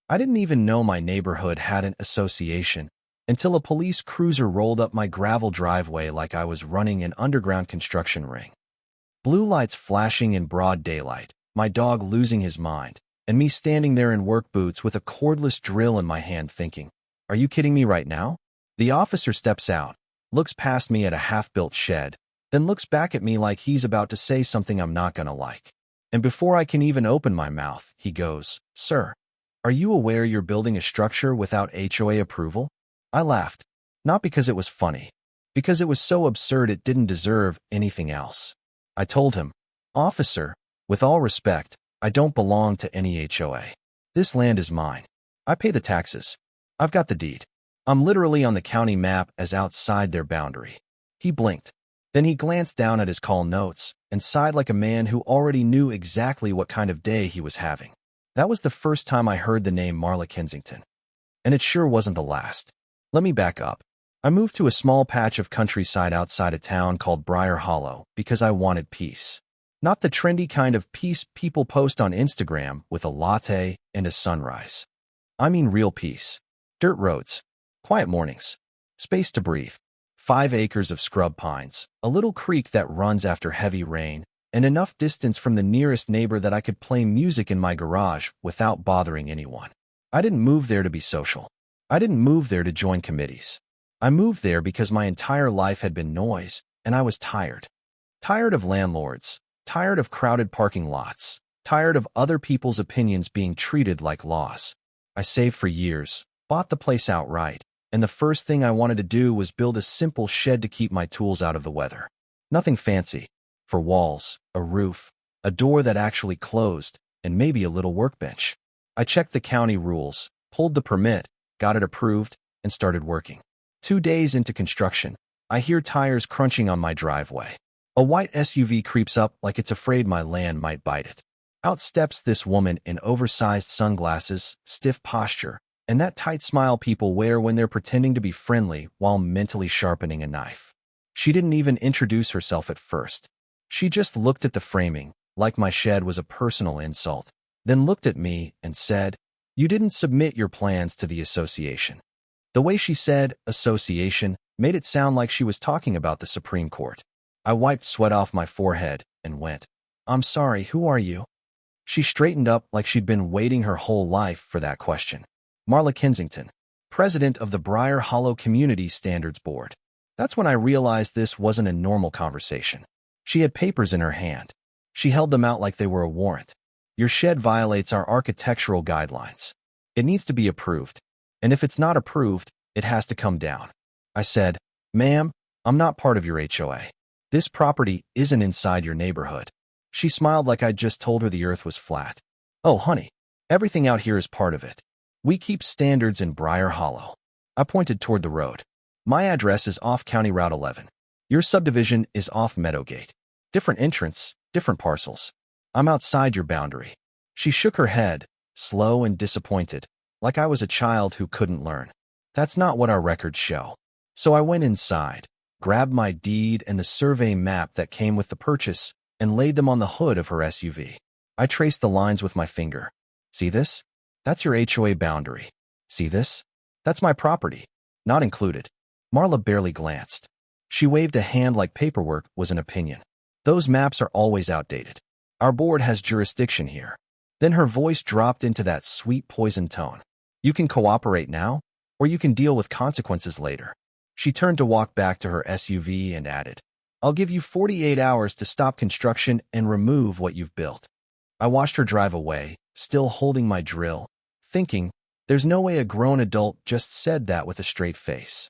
I didn't even know my neighborhood had an association until a police cruiser rolled up my gravel driveway like I was running an underground construction ring. Blue lights flashing in broad daylight, my dog losing his mind, and me standing there in work boots with a cordless drill in my hand thinking, "Are you kidding me right now?" The officer steps out, looks past me at a half-built shed, then looks back at me like he's about to say something I'm not gonna like. And before I can even open my mouth, he goes, "Sir, are you aware you're building a structure without HOA approval?" I laughed, not because it was funny, because it was so absurd it didn't deserve anything else. I told him, "Officer, with all respect, I don't belong to any HOA. This land is mine. I pay the taxes. I've got the deed. I'm literally on the county map as outside their boundary." He blinked. Then he glanced down at his call notes and sighed like a man who already knew exactly what kind of day he was having. That was the first time I heard the name Marla Kensington. And it sure wasn't the last. Let me back up. I moved to a small patch of countryside outside a town called Briar Hollow because I wanted peace. Not the trendy kind of peace people post on Instagram with a latte and a sunrise. I mean real peace. Dirt roads, quiet mornings, space to breathe, 5 acres of scrub pines, a little creek that runs after heavy rain, and enough distance from the nearest neighbor that I could play music in my garage without bothering anyone. I didn't move there to be social. I didn't move there to join committees. I moved there because my entire life had been noise, and I was tired. Tired of landlords, tired of crowded parking lots, tired of other people's opinions being treated like laws. I saved for years, bought the place outright, and the first thing I wanted to do was build a simple shed to keep my tools out of the weather. Nothing fancy. For walls, a roof, a door that actually closed, and maybe a little workbench. I checked the county rules, pulled the permit, got it approved, and started working. 2 days into construction, I hear tires crunching on my driveway. A white SUV creeps up like it's afraid my land might bite it. Out steps this woman in oversized sunglasses, stiff posture, and that tight smile people wear when they're pretending to be friendly while mentally sharpening a knife. She didn't even introduce herself at first. She just looked at the framing, like my shed was a personal insult, then looked at me and said, "You didn't submit your plans to the association." The way she said association made it sound like she was talking about the Supreme Court. I wiped sweat off my forehead and went, "I'm sorry, who are you?" She straightened up like she'd been waiting her whole life for that question. "Marla Kensington, president of the Briar Hollow Community Standards Board." That's when I realized this wasn't a normal conversation. She had papers in her hand. She held them out like they were a warrant. "Your shed violates our architectural guidelines. It needs to be approved. And if it's not approved, it has to come down." I said, "Ma'am, I'm not part of your HOA. This property isn't inside your neighborhood." She smiled like I'd just told her the earth was flat. "Oh, honey, everything out here is part of it. We keep standards in Briar Hollow." I pointed toward the road. "My address is off County Route 11. Your subdivision is off Meadowgate. Different entrance, different parcels. I'm outside your boundary." She shook her head, slow and disappointed, like I was a child who couldn't learn. "That's not what our records show." So I went inside, grabbed my deed and the survey map that came with the purchase, and laid them on the hood of her SUV. I traced the lines with my finger. "See this? That's your HOA boundary. See this? That's my property. Not included." Marla barely glanced. She waved a hand like paperwork was an opinion. "Those maps are always outdated. Our board has jurisdiction here." Then her voice dropped into that sweet poison tone. "You can cooperate now, or you can deal with consequences later." She turned to walk back to her SUV and added, "I'll give you 48 hours to stop construction and remove what you've built." I watched her drive away, still holding my drill, thinking, there's no way a grown adult just said that with a straight face.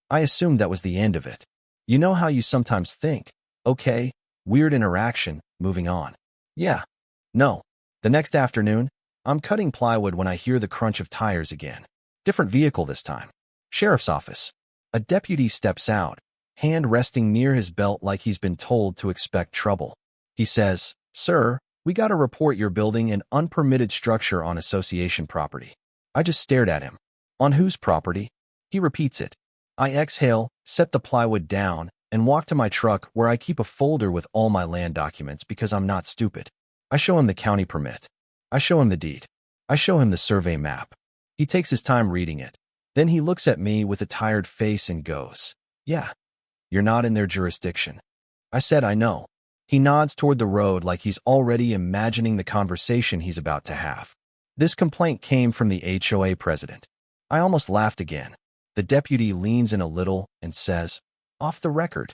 I assumed that was the end of it. You know how you sometimes think, okay, weird interaction, moving on. Yeah. No. The next afternoon, I'm cutting plywood when I hear the crunch of tires again. Different vehicle this time. Sheriff's office. A deputy steps out, hand resting near his belt like he's been told to expect trouble. He says, "Sir, we got to report you're building an unpermitted structure on association property." I just stared at him. "On whose property?" He repeats it. I exhale, set the plywood down, and walk to my truck where I keep a folder with all my land documents because I'm not stupid. I show him the county permit. I show him the deed. I show him the survey map. He takes his time reading it. Then he looks at me with a tired face and goes, "Yeah, you're not in their jurisdiction." I said, "I know." He nods toward the road like he's already imagining the conversation he's about to have. This complaint came from the HOA president. I almost laughed again. The deputy leans in a little and says, "Off the record."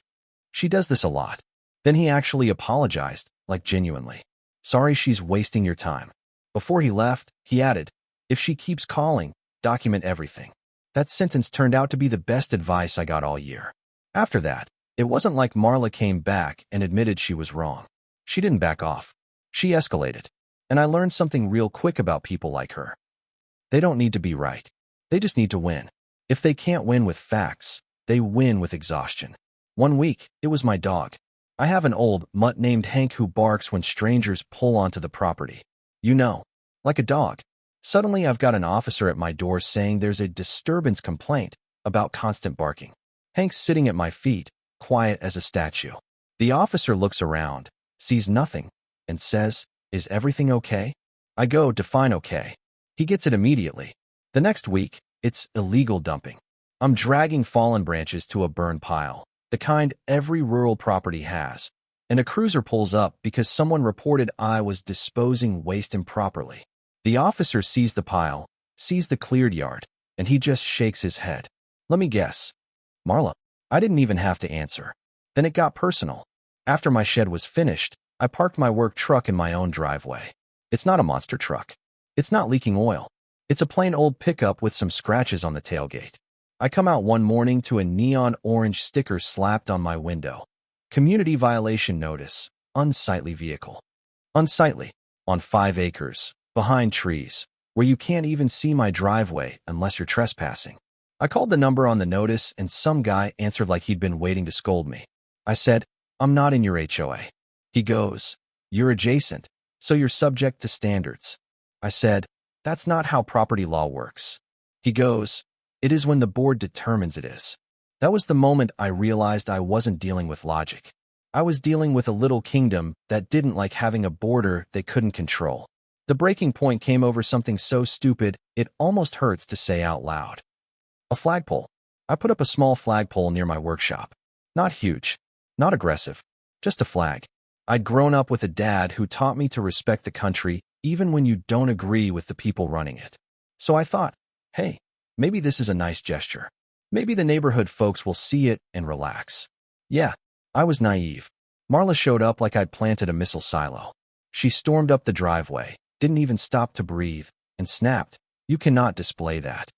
She does this a lot. Then he actually apologized, like genuinely. "Sorry she's wasting your time." Before he left, he added, "If she keeps calling, document everything." That sentence turned out to be the best advice I got all year. After that, it wasn't like Marla came back and admitted she was wrong. She didn't back off. She escalated. And I learned something real quick about people like her. They don't need to be right. They just need to win. If they can't win with facts, they win with exhaustion. One week, it was my dog. I have an old mutt named Hank who barks when strangers pull onto the property. You know, like a dog. Suddenly I've got an officer at my door saying there's a disturbance complaint about constant barking. Hank's sitting at my feet, quiet as a statue. The officer looks around, sees nothing, and says, "Is everything okay?" I go, "Define okay." He gets it immediately. The next week, it's illegal dumping. I'm dragging fallen branches to a burn pile, the kind every rural property has, and a cruiser pulls up because someone reported I was disposing waste improperly. The officer sees the pile, sees the cleared yard, and he just shakes his head. Let me guess. Marla. I didn't even have to answer. Then it got personal. After my shed was finished, I parked my work truck in my own driveway. It's not a monster truck. It's not leaking oil. It's a plain old pickup with some scratches on the tailgate. I come out one morning to a neon orange sticker slapped on my window. Community violation notice. Unsightly vehicle. Unsightly. On 5 acres. Behind trees. Where you can't even see my driveway unless you're trespassing. I called the number on the notice and some guy answered like he'd been waiting to scold me. I said, "I'm not in your HOA." He goes, "You're adjacent, so you're subject to standards." I said, "That's not how property law works." He goes, "It is when the board determines it is." That was the moment I realized I wasn't dealing with logic. I was dealing with a little kingdom that didn't like having a border they couldn't control. The breaking point came over something so stupid, it almost hurts to say out loud. A flagpole. I put up a small flagpole near my workshop. Not huge, not aggressive, just a flag. I'd grown up with a dad who taught me to respect the country even when you don't agree with the people running it. So I thought, hey, maybe this is a nice gesture. Maybe the neighborhood folks will see it and relax. Yeah, I was naive. Marla showed up like I'd planted a missile silo. She stormed up the driveway, didn't even stop to breathe, and snapped, "You cannot display that."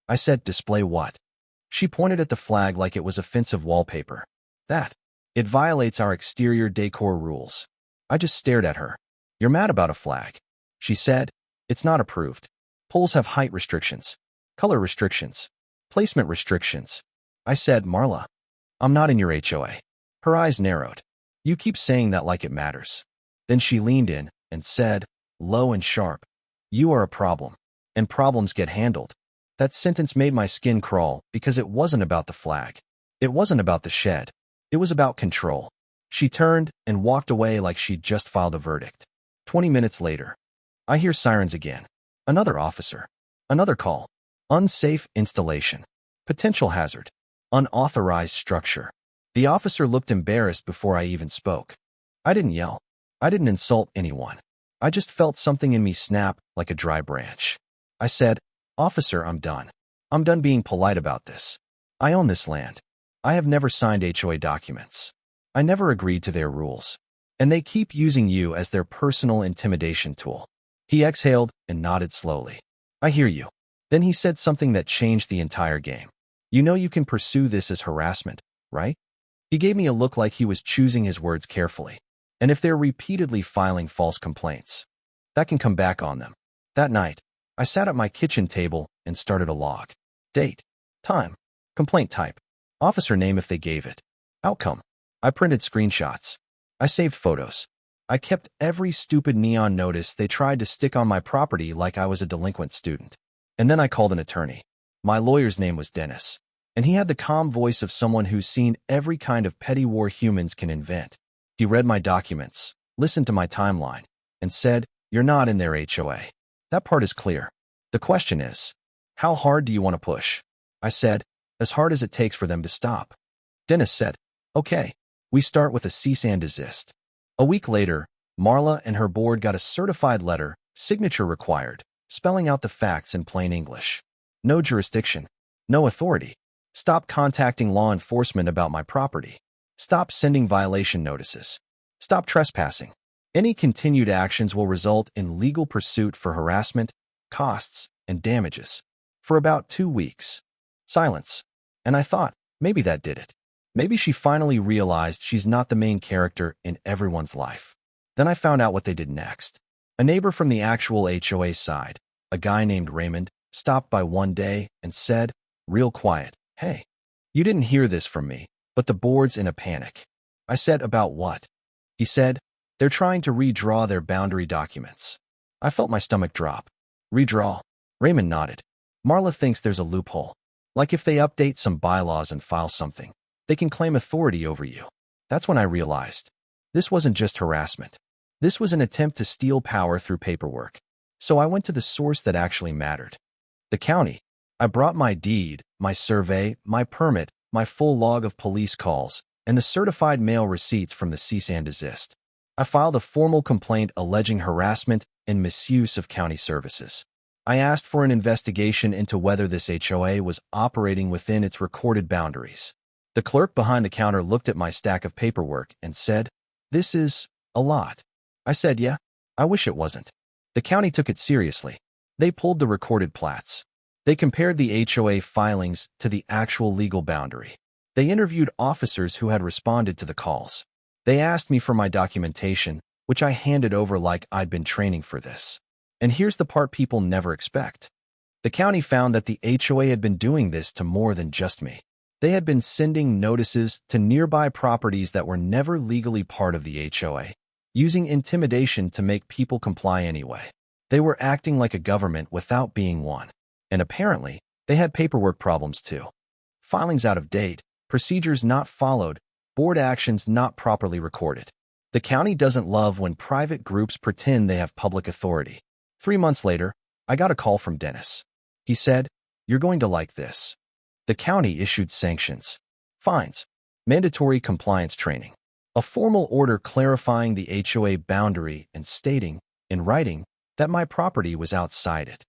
I said, "Display what?" She pointed at the flag like it was offensive wallpaper. "That. It violates our exterior decor rules." I just stared at her. "You're mad about a flag." She said, "It's not approved. Poles have height restrictions, color restrictions, placement restrictions." I said, "Marla, I'm not in your HOA." Her eyes narrowed. "You keep saying that like it matters." Then she leaned in and said, low and sharp, "You are a problem, and problems get handled." That sentence made my skin crawl because it wasn't about the flag. It wasn't about the shed. It was about control. She turned and walked away like she'd just filed a verdict. 20 minutes later, I hear sirens again. Another officer. Another call. Unsafe installation. Potential hazard. Unauthorized structure. The officer looked embarrassed before I even spoke. I didn't yell. I didn't insult anyone. I just felt something in me snap like a dry branch. I said, "Officer, I'm done. I'm done being polite about this. I own this land. I have never signed HOA documents. I never agreed to their rules. And they keep using you as their personal intimidation tool." He exhaled and nodded slowly. "I hear you." Then he said something that changed the entire game. "You know you can pursue this as harassment, right?" He gave me a look like he was choosing his words carefully. "And if they're repeatedly filing false complaints, that can come back on them." That night, I sat at my kitchen table and started a log. Date, time, complaint type, officer name if they gave it, outcome. I printed screenshots. I saved photos. I kept every stupid neon notice they tried to stick on my property like I was a delinquent student. And then I called an attorney. My lawyer's name was Dennis, and he had the calm voice of someone who's seen every kind of petty war humans can invent. He read my documents, listened to my timeline, and said, "You're not in their HOA. That part is clear. The question is, How hard do you want to push? I said, as hard as it takes for them to stop. Dennis said, okay, we start with a cease and desist. A week later, Marla and her board got a certified letter, signature required, spelling out the facts in plain English. No jurisdiction. No authority. Stop contacting law enforcement about my property. Stop sending violation notices. Stop trespassing. Any continued actions will result in legal pursuit for harassment, costs, and damages. For about 2 weeks. Silence. And I thought, maybe that did it. Maybe she finally realized she's not the main character in everyone's life. Then I found out what they did next. A neighbor from the actual HOA side, a guy named Raymond, stopped by one day and said, real quiet, hey, you didn't hear this from me, but the board's in a panic. I said, about what? He said, they're trying to redraw their boundary documents. I felt my stomach drop. Redraw? Raymond nodded. Marla thinks there's a loophole. Like if they update some bylaws and file something, they can claim authority over you. That's when I realized. This wasn't just harassment. This was an attempt to steal power through paperwork. So I went to the source that actually mattered. The county. I brought my deed, my survey, my permit, my full log of police calls, and the certified mail receipts from the cease and desist. I filed a formal complaint alleging harassment and misuse of county services. I asked for an investigation into whether this HOA was operating within its recorded boundaries. The clerk behind the counter looked at my stack of paperwork and said, this is a lot. I said, yeah, I wish it wasn't. The county took it seriously. They pulled the recorded plats. They compared the HOA filings to the actual legal boundary. They interviewed officers who had responded to the calls. They asked me for my documentation, which I handed over like I'd been training for this. And here's the part people never expect. The county found that the HOA had been doing this to more than just me. They had been sending notices to nearby properties that were never legally part of the HOA, using intimidation to make people comply anyway. They were acting like a government without being one. And apparently, they had paperwork problems too. Filings out of date, procedures not followed, board actions not properly recorded. The county doesn't love when private groups pretend they have public authority. 3 months later, I got a call from Dennis. He said, you're going to like this. The county issued sanctions, fines, mandatory compliance training, a formal order clarifying the HOA boundary and stating, in writing, that my property was outside it.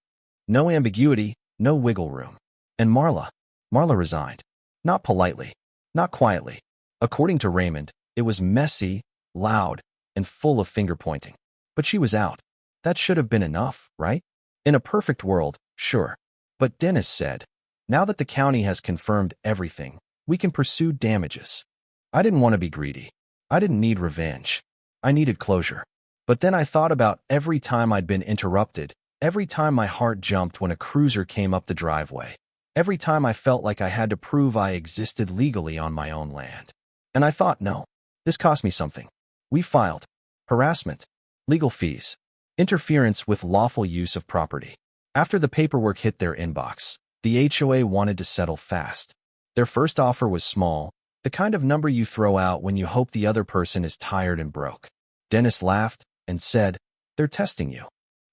No ambiguity, no wiggle room. And Marla resigned. Not politely, not quietly. According to Raymond, it was messy, loud, and full of finger-pointing. But she was out. That should have been enough, right? In a perfect world, sure. But Dennis said, now that the county has confirmed everything, we can pursue damages. I didn't want to be greedy. I didn't need revenge. I needed closure. But then I thought about every time I'd been interrupted, every time my heart jumped when a cruiser came up the driveway, every time I felt like I had to prove I existed legally on my own land. And I thought, no, this cost me something. We filed harassment, legal fees, interference with lawful use of property. After the paperwork hit their inbox, the HOA wanted to settle fast. Their first offer was small, the kind of number you throw out when you hope the other person is tired and broke. Dennis laughed and said, they're testing you.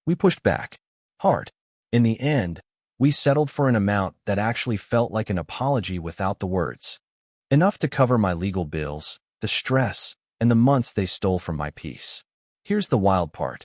We pushed back. Hard. In the end, we settled for an amount that actually felt like an apology without the words. Enough to cover my legal bills, the stress, and the months they stole from my peace. Here's the wild part.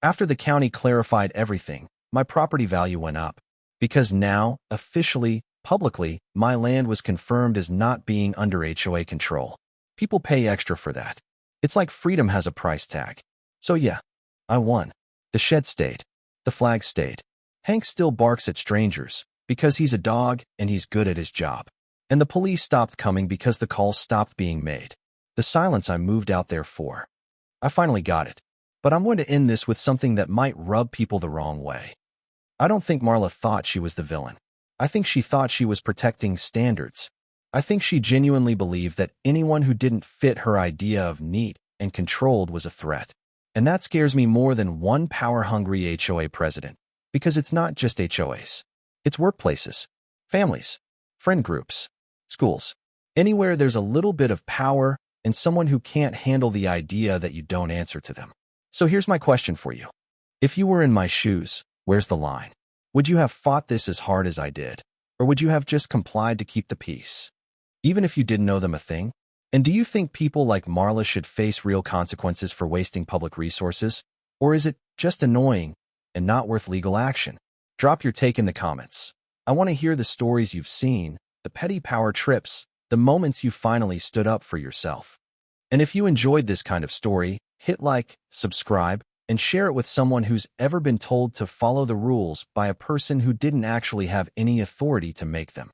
After the county clarified everything, my property value went up. Because now, officially, publicly, my land was confirmed as not being under HOA control. People pay extra for that. It's like freedom has a price tag. So yeah, I won. The shed stayed. The flag stayed. Hank still barks at strangers because he's a dog and he's good at his job. And the police stopped coming because the calls stopped being made. The silence I moved out there for. I finally got it. But I'm going to end this with something that might rub people the wrong way. I don't think Marla thought she was the villain. I think she thought she was protecting standards. I think she genuinely believed that anyone who didn't fit her idea of neat and controlled was a threat. And that scares me more than one power-hungry HOA president, because it's not just HOAs. It's workplaces, families, friend groups, schools. Anywhere there's a little bit of power and someone who can't handle the idea that you don't answer to them. So here's my question for you. If you were in my shoes, where's the line? Would you have fought this as hard as I did? Or would you have just complied to keep the peace, even if you didn't know them a thing? And do you think people like Marla should face real consequences for wasting public resources? Or is it just annoying and not worth legal action? Drop your take in the comments. I want to hear the stories you've seen, the petty power trips, the moments you finally stood up for yourself. And if you enjoyed this kind of story, hit like, subscribe, and share it with someone who's ever been told to follow the rules by a person who didn't actually have any authority to make them.